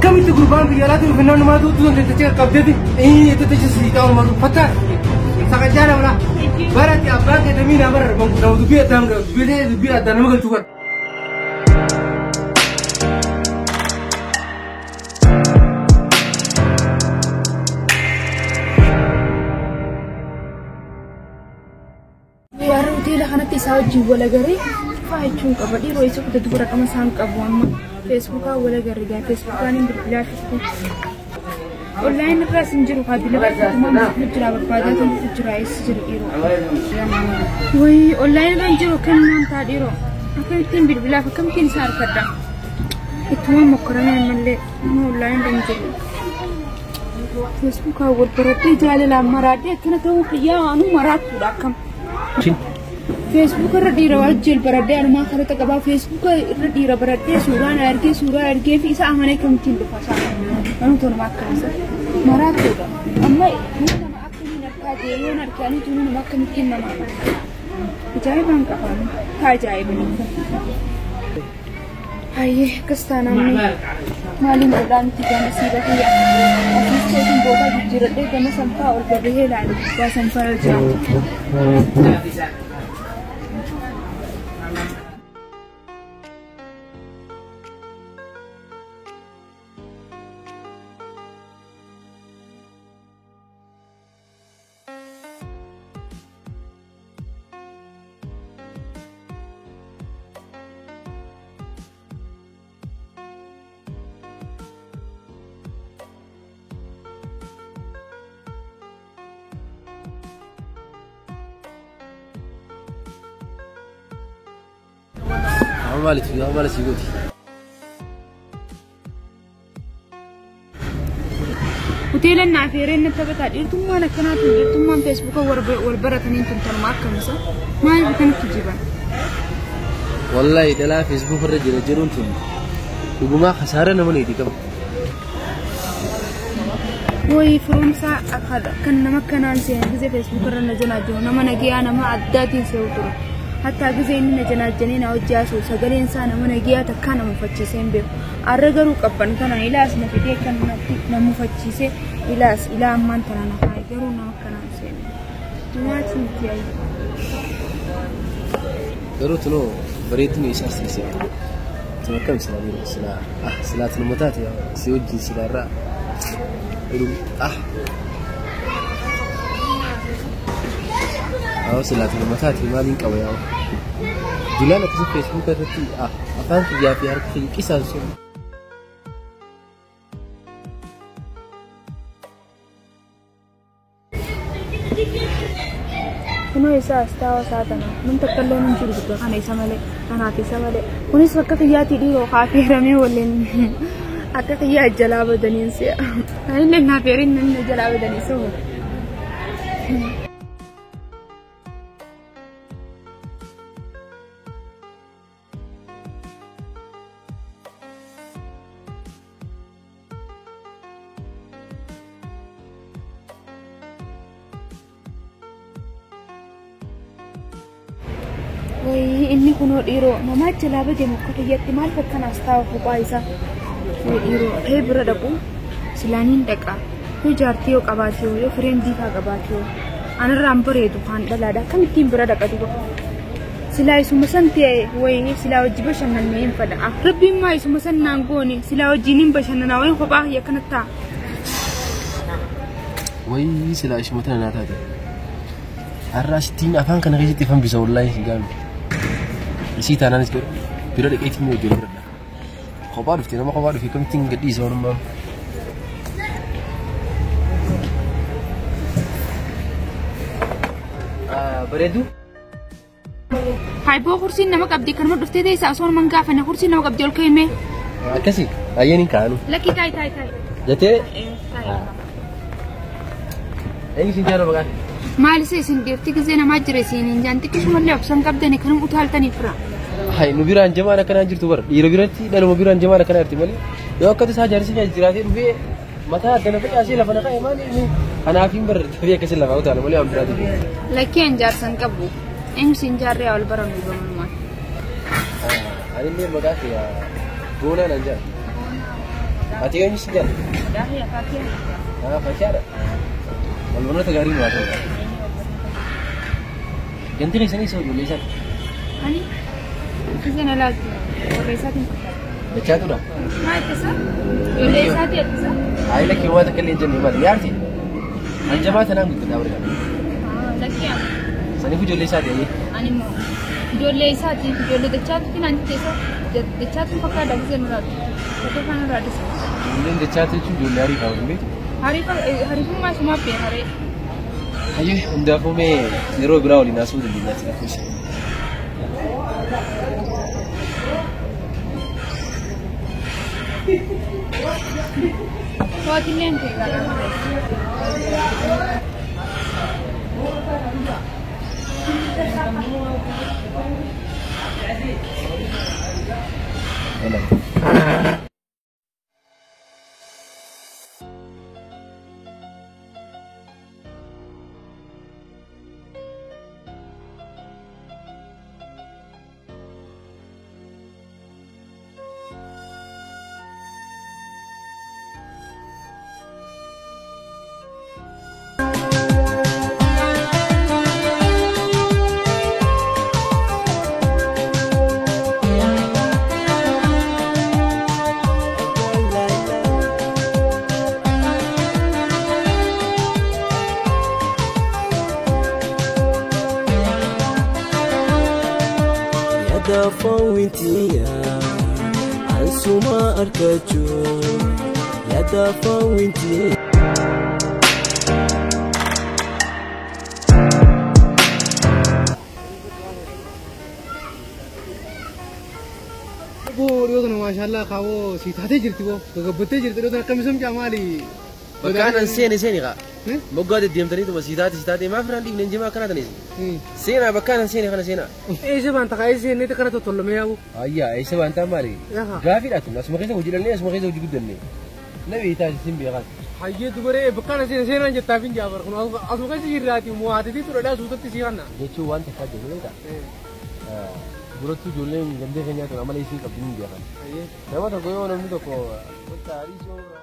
كم انت قربان بيالات وفنان ما تقول انت تجي قبضتي ايه انت تجي سيكا وما فتح سكجانا ولا برات يا ابراك دمين امر لو دبي ادم دبي ادم ما قلت Warri lah kanatti isaa wajjin wala garee faayichuun qaba dhiiroo isa kutatu bira qama isaan qabu amma feesbuukaa wala garee gaa feesbuukaan hin bilbilaa jirtu onlaayinii irraas hin jiru kaabila barbaadamu jira barbaadaa kan jira eessa jiru dhiiroo wayii onlaayinii irra hin jiru kan maantaa dhiiroo akkamittiin bilbilaaf akkamittiin isaa harkadha ittuma mokkoramee mallee amma onlaayinii irra hin jiru feesbuukaa wal baradhee jaalalaan maraadhee akkana ta'uu fayyaa anuu maraattuudha akkam Facebook irra dhiira wajjin baradhee anumaa kanatti qabaa Facebook irra dhiira baradhee suuraan argee fi isa amanee kamtiin dhufa isaa anuu toonuma akkamisa maraattuudha amma nama akkamiin argaa deeyoon argaanii tunu nama akkamittiin nama ajaa'ibaan qabaan taajaa'iban hayyee akkas taanamni maaliin godhaan itti gama siiba kiyya asiis ta'eetiin boodaa jijjiiradhee gama sanfaa ol barree ilaalu yaa sanfaa yoo jiraatu. عمالة سيقولي hoteela naafeereen natti taphataa dhiirtummaan akkanaatu dhiirtummaan feesbuuka walbaratanii tuntan akka misa maal kanatti jiban wallahi dhalaa feesbuuk irra jira jiruun tun dhugumaa khasaara nama neeti qabu wayii firoomsaa kan nama kanaan seenaa gisee feesbuuk irra na janaajiru nama nagiyaa nama addaatiin se'u ture hatta gisee inni na janaajanii na hojjaasu sagaleen isaa nama nagiyaa takkaa na mufachiisee hin beeku arra garuu qabban kana ilaas na fidee kan na mufachiisee ilaas ilaa ammaan tana na faayi garuu nama kanaan seenaa nyaati miti ayi garuu tunoo bareedina isaas tiisee tun akkam silaa biiroo silaa tun mataati si wajjin silaa irraa silaa tun mataati maaliin qaba yaa Jalala akkasii feesbuuk irratti afaan kiyyaa fi harka kiyya qisaan sun kuno isa astawa saatana mun takkallee nun jiru guddaa kana isa malee kanaaf isa malee kunis bakka kiyyaatti dhiiroo kaafeeramee waliin akka kiyyaa jalaa badaniin si'a inni naafeerin inni jalaa badanii soo inni kuno dhiiroo nama jalaa badee mukka kiyyaatti maal fakkaan astawa kophaa isaa dhiiroo ta'ee bira dhaqu silaaniin dhaqa yoo jaartii yoo qabaate yoo fireendii faa qabaate yoo anarraan bareedu kan dhalaadha akkamittiin bira dhaqatu qofa silaa isuma san ta'e wayii silaa wajji bashannannee hin fadha rabbiin maa isuma san naan goone silaa wajjiin hin bashannanaa wayii kophaa kiyya kanatti ta'a wayii silaa isuma tana naa taate har'aa sittiin afaan kana keessatti ifan bisa wallaahi hin gaanu isii taanaanis godhu bira dhaqeetiin ni hojii bira kophaa dhufte nama kophaa dhufe kamittiin gadhiisa wanummaa bareedu هاي بو خرسي نمك أبدي كلمة دفتي دي سأصور من قافة أنا خرسي نمك أبدي الكلمة كسي أيني كانوا لكن تاي جتة تاي أي سنجارة بقى ما لسه سنديرتي كزينة ما جريسين إن جانتك شو ملي أبسم قبضني كلام أطالتني فرا هاي نبيران جماعة كنا نجري تبر يروبيرتي ده نبيران جماعة كنا ارتمالي يا وقت ساجر سيجا جراتي ربي متى أنا بقى أشيله فأنا كاي ماني أنا في مبر تبيه كسل لفاو تعالى ملي أم جراتي لكن جارسن كبو إن سنجار ريال برام بمن ما أنا اللي بقى يا بونا نجار أتيجي مش جار ده هي فاكهة فشارة والبنات تجارين ما شاء الله جنتي ليش نيسو ولا ليش هني كزينة لازم وريساتي بتشاتو ده ما يتسا وريساتي يتسا هاي لك يوم هذا كله جنبي ما يارتي الجماعة أنا قلت داور كان لكن سني في جولي ساتي أنا مو جولي ساتي جولي دچات كي نانتي تسا دچات فكر ده كزينة لازم كتو كان رادس لين دچات شو جولي هاري كاون بيت hari ما semua pe hari أيه عندها فمي نروح براولي ناسود اللي ناس كويس kau tinggal ke dalam دافوينتيا عنسوما أركجو يا دافوينتيا ما شاء الله خاو سيتاتي جرتيو كغبتي جرتيو ده كمسم جمالي بكان سيني غا بقعد الديم تاني تو سيتاتي ما فران دي نجما كنا تاني سينا بكان سيني خنا سينا ايش بان تقاي سيني تكنا تطلم يا ابو ايا ايش بان تماري غافي لا تنا اسمه كيسه وجلني اسمه كيسه وجدني نبي تاج سيمبي غا حيي تقولي بكان سينا جتافين جابر كنا اسمه كيسه يراتي مو هاتي ترى سوتتي سيانا يچو وان تفاجئ ولا برات جولين جنده كنيا تو عمل يسي كابين dia kan lewat aku yang orang itu kok mencari seorang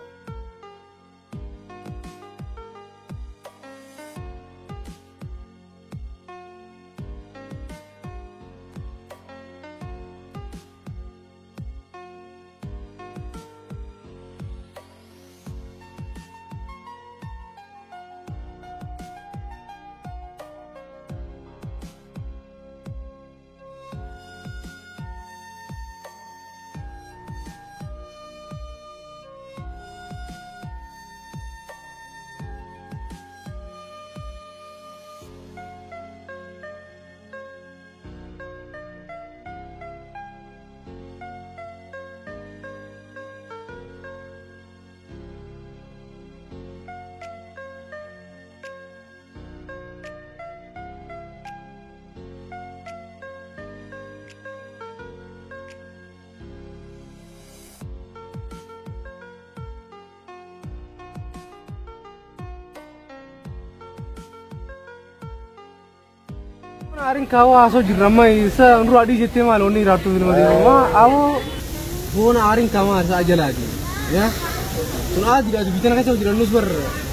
Aring kawa aso jiramai sa nuru adi jete malo ni ratu ni madi ma awo bona aring kawa sa aja lagi ya tun adi adi bitana kaisa jiran nus ber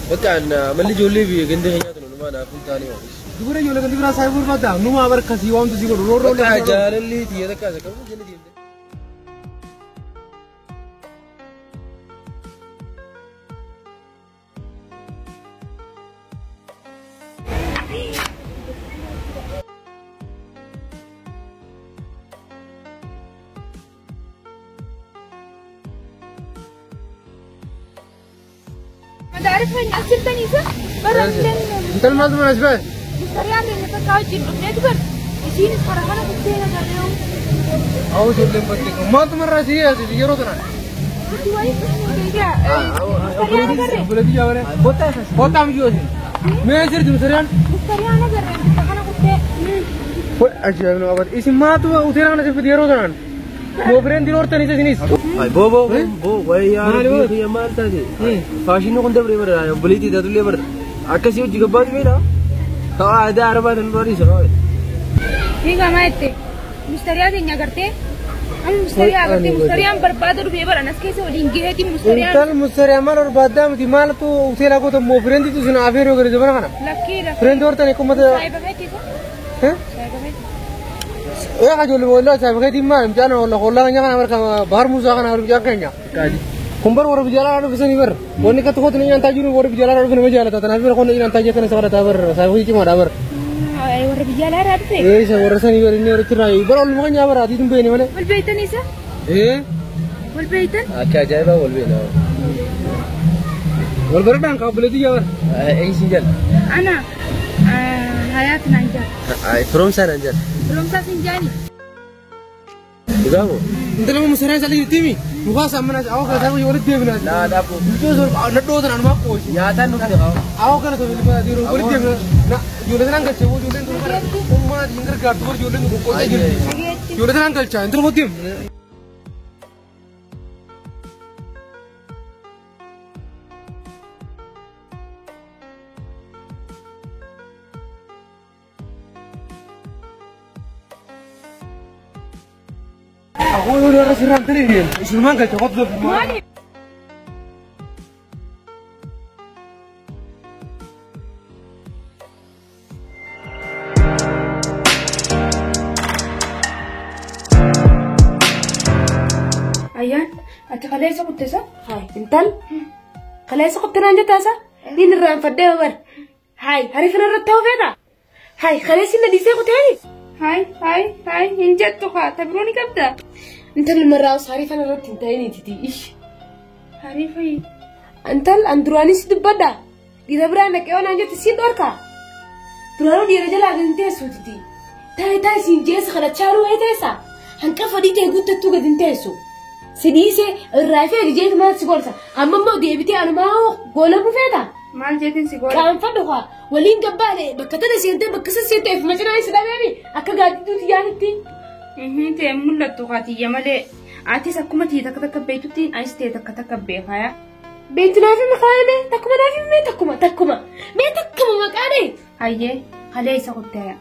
bekan mali jolli bi gende hanya tu numa na pun tani wa dugure jole kan dugura sai bur bata numa ber kasi wam tu sigo ro ro le jalali tiya da kaza kamu jeni dinde تعرف هاي نأسر تاني سا برا من انت المازم نسبه مستريان لأن تكاوش البنات بر Isinis para kana kuttee nagarreewu. أو جل بدك ما تمر سيا سيدي يروتنا Kutti waa'ee kuttee بلدي جاونا بوتا مجوزي ما يصير تمسران Mustariyaa nagarree kana kuttee. أجل من أبد اسم ما تو وتيرانا سيف يروتنا مو فرين دينور تاني سينيس Ay, bo, wai yaar biya maalta je. Fashion ko ndabri bar ayo buliti dadule bar. Akasi uji gabad mera. Tawa ada arba dan bari sa. Higa maette. Mustariyaa keenya agartee. Amma mustariyaa agartee mustariyaan barbaada dhufee bara nas keessa waliin gaheeti mustariyaan. इंटल मुझसे माल और बादाम थी माल तो उसे लागो तो मो फ्रेंड थी तुझे ना आफेर हो गए जबना खाना Lakkii फ्रेंड और तने को मत Saayiba feeti isa. हैं Saayiba feeti. ये का जो बोला साहब कहती मां जानो वल्ला वल्ला क्या खाना वर्क बाहर मुझा खाना और क्या कहना कुंबर और बिजला और बिसनी बर वो निकत होत नहीं जानता जी और बिजला और बिन मजा आता था ना फिर कौन नहीं जानता ये करने सवाल था बर साहब की मारा बर Ay warra biyyaa laa dhufee. ये से और सनी बर ने रचना बर और मगन जा बर आती तुम पे नहीं मने Wal beeytan isa? ए Wal beeytan? Acha jaiba bolbe na. वल बर डांग का बोले दी यार Ay sinjal. Ana Hayat Nanjar. Ay from Saranjal. Belum sa sinjani. Digamo. इंटल में मुसरा चली थी मी मुखा सामने आओ का था वो और दे बिना Na da po. जो सो नड्डो था ना को Nyata nu de gaw. आओ कर तो बिल्कुल दी रो बोल दे ना जो ले ना कच्चे वो जो ले तो उम्मा जिंगर का तो जो ले को जो ले ना कच्चा इंटर होती aku udah serang tadi nih Sulman kacau kau tuh Mali. Ayan, ati kaleessa kuttesa? Hai, intal. Kaleessa kuttanaan jettaasa? Niin irraan faddee bar. Hai, harifin irratti ta'uu feeta? Hai, kaleessi na dhiisee kuteeni? Hai, hin jettu kaa, tabiroo ni qabda. Intalli marraa'us harifan irratti hin ta'iniititi. Ish. Hariifai. Intal an duraanis dubbadha. Dhiira biraan dhaqee waan jette siin dhorkaa. Duraanuu dhiira jalaa gadi hin teessuutiti. Taa'ee siin jeessa kadhachaaluu wayii teessa. Hanqafa dhiitee guuttattuu gadi hin teessu. Sidiise irraa fi agijeetu maal si gorsa. Amma immoo deebitee anumaa goolamu feeta. Maal jeetiin si godha? Qaanfadhu haa waliin gabbaale bakka tana seentee bakka san seentee fi macinaa isa dhabeemi akka gaaddiduuti yaanitti. Ta'e mul'attu kaatiyya malee. Atis akkuma tii takka beektutti anis ta'e takka beekaya. Beektunaa fi maqaane takkuma naa fi mee takkuma mee takkuma maqaane. Hayyee kalee isa kutteeya.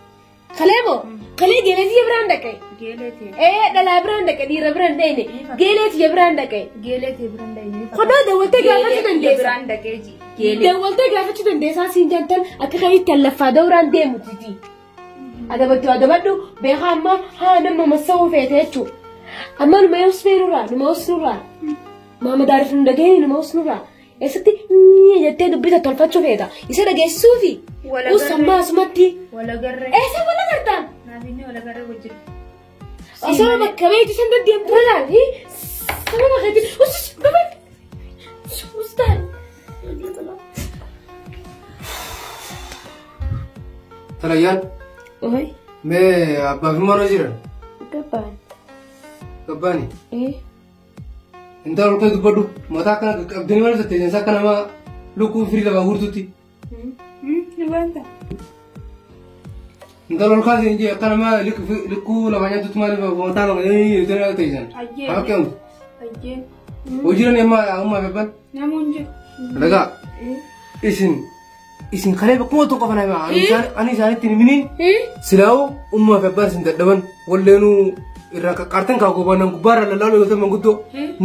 Kalee moo kalee geeleetii biraan dhaqee. Geeleeti. Dhalaa biraan dhaqee dhiira biraan dhaqee geeleetii biraan dhaqee. Geeleeti biraan dhaqee. Kodoo dawwaltee gaafachuu dandeessa. Biraan dhaqee ji. Dawwaltee gaafachuu dandeessaa siin jantan akka kanitti allaffaa dawraan deemu titi. Adabadhu beekaa amma haa nama masawuu feete jechuudha. Amma numa yoos feenurraa numa osnurraa. Maama daarif nu dhageenye numa osnurraa. Eessatti jettee dubbisa tolfachuu feeta. Isa dhageessisuufi. Usammaa asumatti. Walagarree. Eessa wala gartaan? Naafinni walagarree wajjin. Osoo bakka beekti san deddeemtu laal. Sama bakkeetti. Usus babal'i. Ustaan. Talayan Oi. मैं अब अभी मारो जिरन Kapan? कब्बानी Intal inter उठे दुपट्टू मता का अब दिन वाले सत्ते जैसा का नामा लोग को फ्री लगा उर्दू थी Wanta. इंटर उनका जिंजी का नामा लिखू लगाया तो तुम्हारे मता लोग ये इधर आते हैं हाँ क्या Hayyee. वो जिरन ये माँ अम्मा बेबन Namoon je. लगा isin kale ba kuma to ka fana ba ani sani tinminin silaw umma fe bar sin daddaban wallenu irra ka kartan ka go banan gubara la lawo to mangudo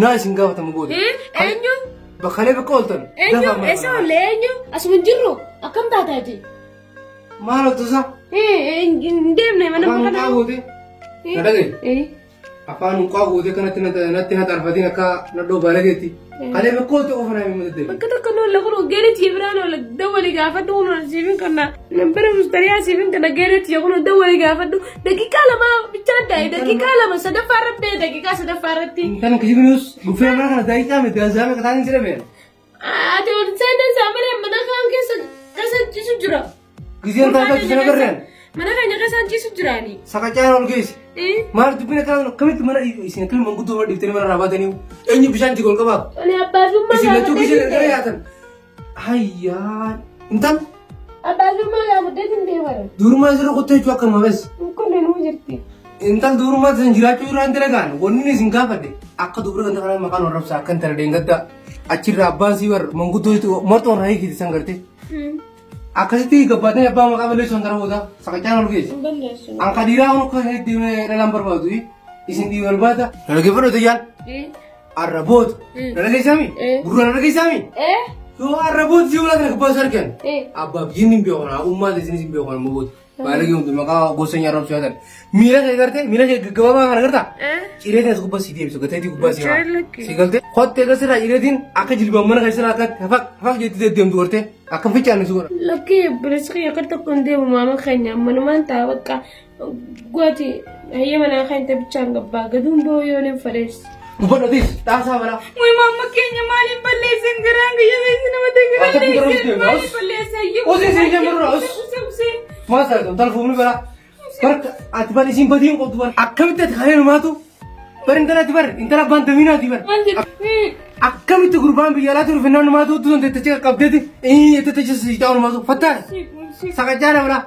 na isin ga wata mangode Eenyu? ba kale ba koltan Eenyu? Eessa olle eenyu? Asuma hin jirru akkam taataati? maalo to sa Hin deemne mana afaan kana. ka gote nadage afaan ka gote kanatti natti na tarfatin akka naddo baladeti kale ba kolto ko fana mi madde Bakka tokko noon lafa geeliti biraan oola dawwali gaafadhu kunuun siifin kanna nambara mustariyaa siifin kana geeliti kunuun dawwali gaafadhu daqiiqaa lama bichaa daa'e daqiiqaa lama sadaffaa irratti daqiiqaa sadaffaa irratti. tan kijibinus gufee mana kana daqiiqaa miti azame ka taanin jedhame Ati wanti saayidan saamalee mana kaan keessa cisu jira. giziyan taata kisana garren Mana keenya keessa ciisu jiraani. Sakachaan ol geessi. Maal dubbina kan kamitti mana isin kan manguddoo wal dhiftanii mana raabatanii eenyu bishaan itti gol qabaa? Ani abbaasummaa Isin lachuu kishin gara yaatan. Hayyaa intal abbaasummaa yaa muddatiin deemara. durumaa isa rukuttee jechuu akka mabes. Kunne nuu jirti. Intal durumaa isin jiraachuu irraa hin dalagaan wanni isin gaafadhe akka dubra kan kana maqaan warrabsaa akkan tara deengadda achirraa abbaan sii warra manguddoo mortoon raayii kiiti san garte. Akkasitti gabbaatanii abbaa maqaa balleessuun dara booda sakachaan ol geessi. Balleessu. An kadiraa kun akka deemee dhalaan barbaadu isin dhiiba barbaada. Dhalageeffadhu tajaal. Arraboota. Dhalageessaami. Gurraan dhalageessaami. Yoo arraboota si wala kana gabbaasu argan. Abbaa biyyiin hin beekan ummaata isinis hin beekan ammoo booti. Baalagee hundi maqaa gosa nyaarraa bishaatan. Miila kee gartee miila kee gabaabaa kana gartaa. Ciree kanas gubbaa si deebisu gateetii gubbaa si haa. Si galtee kottee gasirraa cireetiin akka jilbaan mana keessaa akka hafaq jettee deemtu gartee akka fichaan si godha. Lakkii bilisii akka tokko hin deemu maama keenya manumaan ta'a bakka gooti hayyee manaa kan ta'e bichaan gabbaa gaduun booyoon hin fadeessu. Gubadhatis dhaasaa balaa. Wai mama keenya maaliin balleessan garaan guyyaa beeksi nama ta'e maaliin balleessan hayyee. Osoo isin jamarraa maal ta'a talfuumni balaa. Barka ati bal isin badiin qoftu bal akkamitti ati hayee numaatu bar intalatti bar intala abbaan daminaati bar. Akkamitti gurbaan biyya alaatti rufennaan numaatu utuu teessee qabdeeti itti teessee ta'u numaatu fattaa. Sakachaan balaa.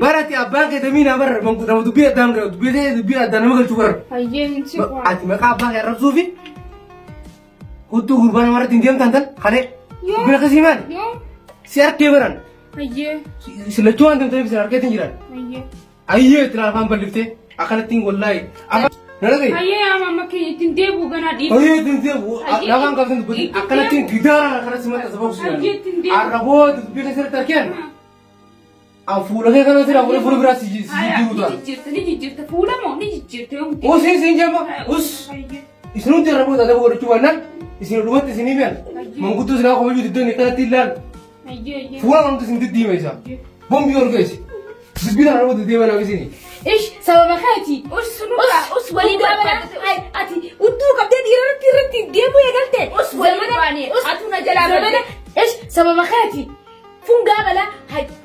Barati abbaan kee daminaa bar nama dubbii addaan gara dubbii addaan nama galchuu bar. Ati maqaa abbaa kee arrabsuu fi hudduu gurbaan namarratti hin deemtan tal halee bira kasii maali? Si harkee baran. Silachuu waan ta'eef si harkeetiin jiran. Ayyee itti afaan balliftee akkanattiin wallahi. Nalagai. Ayyee mama keenya ittiin deebi'u ganaa dhiibu. Ayyee ittiin deebi'u lafaan qabsan dubbatti akkanattiin gidaara akkanatti mata sabab sunan. Arraboota dubbii keessatti argeen. Fuula kee kana sira fuula biraa si jiru ta'a. Ni jijjiirta fuula moo ni jijjiirta yoo muti. Isin jama us isinutti arraboota adaba godhachuu baannaan isin dhumatti isinii mi'an manguddoo sinaa qofa jiru iddoo akkanatti ilaalu. Fuula kanatti isin diddiima isaa. Bombi orgeessi. Dubbii kana arraboota deemaa nama isinii. Ish sababa kaati. Us walii dabala. Ati utuu qabdee dhiirratti irratti deemuu eegalte. Us walii baane. Atuna jalaa baane. Ish sababa kaati. Fungaa bala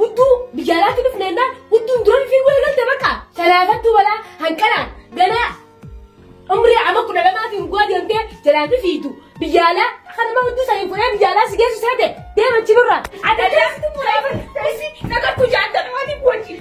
utuu biyyaalatti dhufneenaan utuun dura fiiguu eegalte bakka. Salaafattuu bala hanqanaan ganaa umrii amma kudha lamaatiin goodamtee jalaan fiitu. Biyyaalaa kanama utuu sanii fuudhee biyyaalaa si geessu seete deema chilurraa. Adda jaasitti muraasa. Naga kujaa adda namaatiin boonjii.